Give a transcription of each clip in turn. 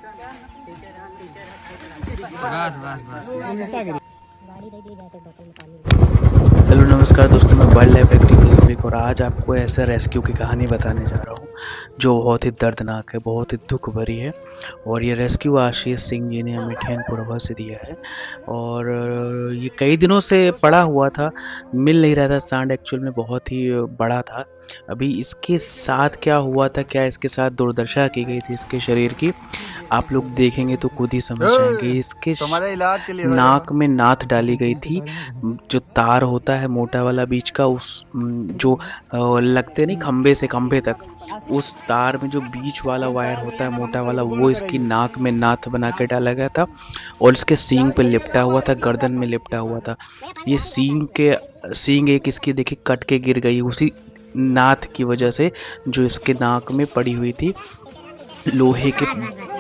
बस बस बस। हेलो नमस्कार दोस्तों, मैं वाइल्ड लाइफ एक्टिविस्ट और आज आपको ऐसे रेस्क्यू की कहानी बताने जा रहा हूँ जो बहुत ही दर्दनाक है, बहुत ही दुख भरी है। और ये रेस्क्यू आशीष सिंह जी ने हमें ठैनपुरवा से दिया है। और ये कई दिनों से पड़ा हुआ था, मिल नहीं रहा था। सांड एक्चुअल में बहुत ही बड़ा था। अभी इसके साथ क्या हुआ था, क्या इसके साथ दुर्दशा की गई थी इसके शरीर की, आप लोग देखेंगे तो खुद ही समझ जाएंगे। इसके तुम्हारे इलाज के लिए नाक में नाथ डाली गई थी, जो तार होता है मोटा वाला बीच का, उस जो लगते नहीं खंबे से खंबे तक, उस तार में जो बीच वाला वायर होता है मोटा वाला, वो इसकी नाक में नाथ बना के डाला गया था और इसके सींग पे लिपटा हुआ था, गर्दन में लिपटा हुआ था। ये सींग एक इसकी देखिए कट के गिर गई उसी नाथ की वजह से, जो इसके नाक में पड़ी हुई थी लोहे के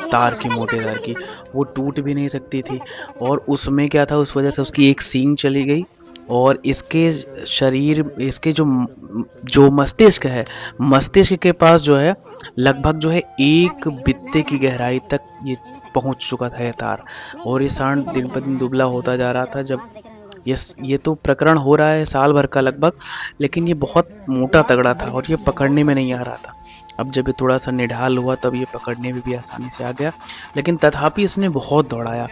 तार की, मोटे तार की। वो टूट भी नहीं सकती थी। और उसमें क्या था, उस वजह से उसकी एक सींग चली गई। और इसके शरीर, इसके जो मस्तिष्क है, मस्तिष्क के पास जो है लगभग जो है 1 बित्ते की गहराई तक ये पहुंच चुका था ये तार। और ये सांड दिन पर दिन दुबला होता जा रहा था। जब ये तो प्रकरण हो रहा है साल भर का लगभग, लेकिन ये बहुत मोटा तगड़ा था और ये पकड़ने में नहीं आ रहा था। अब जब ये थोड़ा सा निढाल हुआ तब ये पकड़ने में भी आसानी से आ गया, लेकिन तथापि इसने बहुत दौड़ाया।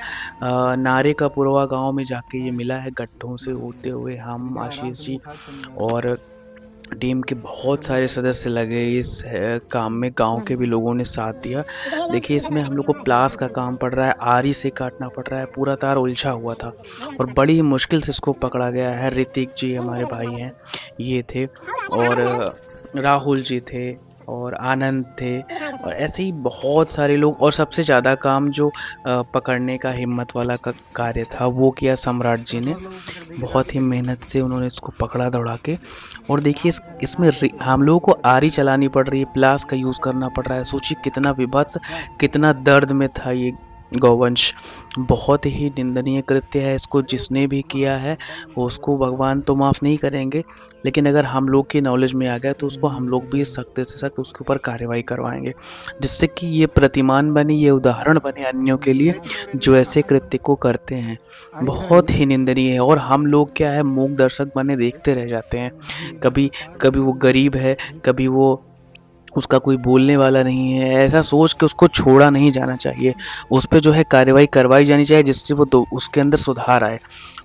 नारे का पुरवा गांव में जाके ये मिला है गड्ढों से होते हुए। हम, आशीष जी और टीम के बहुत सारे सदस्य लगे इस काम में, गांव के भी लोगों ने साथ दिया। देखिए इसमें हम लोग को प्लास का काम पड़ रहा है, आरी से काटना पड़ रहा है, पूरा तार उलझा हुआ था और बड़ी मुश्किल से इसको पकड़ा गया है। ऋतिक जी हमारे भाई हैं, ये थे, और राहुल जी थे, और आनंद थे, और ऐसे ही बहुत सारे लोग। और सबसे ज़्यादा काम जो पकड़ने का हिम्मत वाला का कार्य था वो किया सम्राट जी ने। बहुत ही मेहनत से उन्होंने इसको पकड़ा दौड़ा के। और देखिए इसमें हम लोगों को आरी चलानी पड़ रही है, प्लास का यूज़ करना पड़ रहा है। सोचिए कितना विभत्स, कितना दर्द में था ये गौवंश। बहुत ही निंदनीय कृत्य है। इसको जिसने भी किया है वो, उसको भगवान तो माफ़ नहीं करेंगे, लेकिन अगर हम लोग की नॉलेज में आ गया तो उसको हम लोग भी सख्त से सख्त उसके ऊपर कार्रवाई करवाएंगे, जिससे कि ये प्रतिमान बने, ये उदाहरण बने अन्यों के लिए जो ऐसे कृत्य को करते हैं। बहुत ही निंदनीय है। और हम लोग क्या है, मूक दर्शक बने देखते रह जाते हैं। कभी कभी वो गरीब है, कभी वो उसका कोई बोलने वाला नहीं है, ऐसा सोच के उसको छोड़ा नहीं जाना चाहिए। उस पर जो है कार्रवाई करवाई जानी चाहिए, जिससे वो उसके अंदर सुधार आए।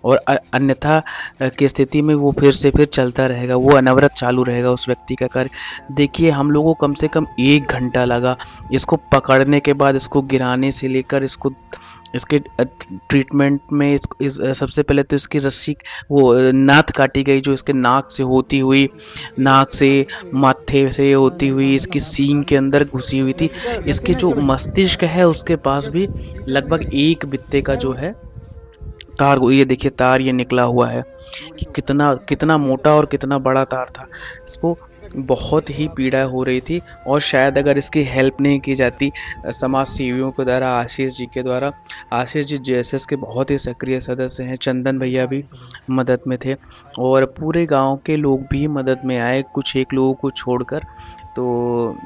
और अन्यथा की स्थिति में वो फिर चलता रहेगा, वो अनवरत चालू रहेगा उस व्यक्ति का कार्य। देखिए हम लोगों को कम से कम 1 घंटा लगा इसको पकड़ने के बाद, इसको गिराने से लेकर इसके ट्रीटमेंट में। सबसे पहले तो इसकी रस्सी, वो नाथ काटी गई जो इसके नाक से होती हुई, नाक से, माथे से होती हुई इसकी सींग के अंदर घुसी हुई थी। इसके जो मस्तिष्क है उसके पास भी लगभग 1 बित्ते का जो है तार, ये देखिए तार ये निकला हुआ है कि कितना कितना मोटा और कितना बड़ा तार था। इसको बहुत ही पीड़ा हो रही थी। और शायद अगर इसकी हेल्प नहीं की जाती समाज सेवियों के द्वारा, आशीष जी के द्वारा, आशीष जी जेएसएस के बहुत ही सक्रिय सदस्य हैं, चंदन भैया भी मदद में थे और पूरे गांव के लोग भी मदद में आए, कुछ एक लोगों को छोड़कर। तो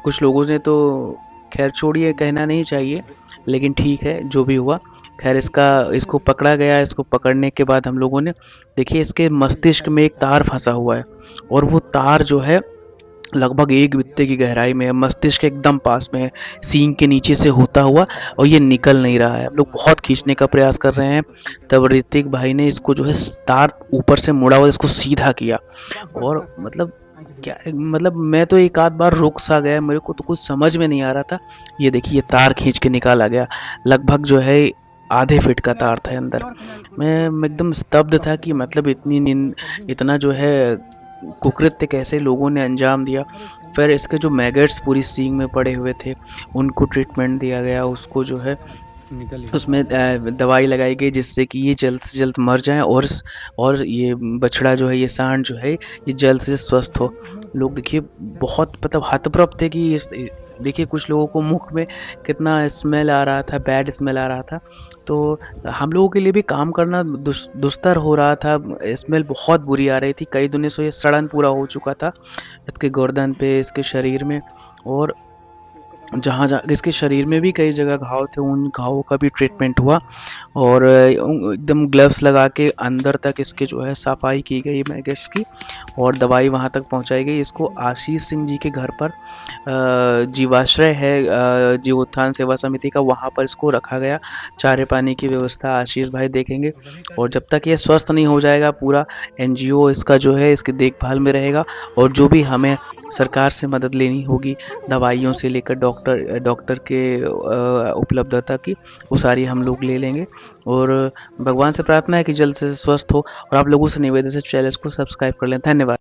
कुछ लोगों ने तो, खैर छोड़िए, कहना नहीं चाहिए, लेकिन ठीक है जो भी हुआ। खैर इसको पकड़ा गया। इसको पकड़ने के बाद हम लोगों ने, देखिए इसके मस्तिष्क में एक तार फंसा हुआ है और वो तार जो है लगभग 1 बित्ते की गहराई में है, मस्तिष्क एकदम पास में है, सींग के नीचे से होता हुआ, और ये निकल नहीं रहा है। हम लोग बहुत खींचने का प्रयास कर रहे हैं, तब ऋतिक भाई ने इसको जो है तार ऊपर से मुड़ा हुआ इसको सीधा किया। और मतलब क्या, मतलब मैं तो एक आध बार रुक सा गया, मेरे को तो कुछ समझ में नहीं आ रहा था। ये देखिए ये तार खींच के निकाला गया, लगभग जो है आधे फीट का तार था अंदर। मैं एकदम स्तब्ध था कि मतलब इतना जो है कुकृत्य कैसे लोगों ने अंजाम दिया। फिर इसके जो मैगट्स पूरी सींग में पड़े हुए थे उनको ट्रीटमेंट दिया गया, उसको जो है उसमें दवाई लगाई गई जिससे कि ये जल्द से जल्द मर जाएं और ये बछड़ा जो है, ये सांड जो है, ये जल्द से स्वस्थ हो। लोग देखिए बहुत मतलब हतप्रभ थे कि देखिए कुछ लोगों को मुख में कितना स्मेल आ रहा था, बैड स्मेल आ रहा था। तो हम लोगों के लिए भी काम करना दुस्तर हो रहा था, स्मेल बहुत बुरी आ रही थी। कई दिनों से ये सड़न पूरा हो चुका था इसके गर्दन पे, इसके शरीर में। और जहाँ जहाँ इसके शरीर में भी कई जगह घाव थे, उन घावों का भी ट्रीटमेंट हुआ और एकदम ग्लव्स लगा के अंदर तक इसके जो है सफाई की गई मैगेट्स की और दवाई वहाँ तक पहुँचाई गई। इसको आशीष सिंह जी के घर पर जीवाश्रय है जीव उत्थान सेवा समिति का, वहाँ पर इसको रखा गया। चारे पानी की व्यवस्था आशीष भाई देखेंगे और जब तक ये स्वस्थ नहीं हो जाएगा पूरा एनजीओ इसका जो है इसकी देखभाल में रहेगा और जो भी हमें सरकार से मदद लेनी होगी दवाइयों से लेकर डॉक्टर के उपलब्धता की, वो सारी हम लोग ले लेंगे। और भगवान से प्रार्थना है कि जल्द से स्वस्थ हो और आप लोगों से निवेदन है चैनल को सब्सक्राइब कर लें। धन्यवाद।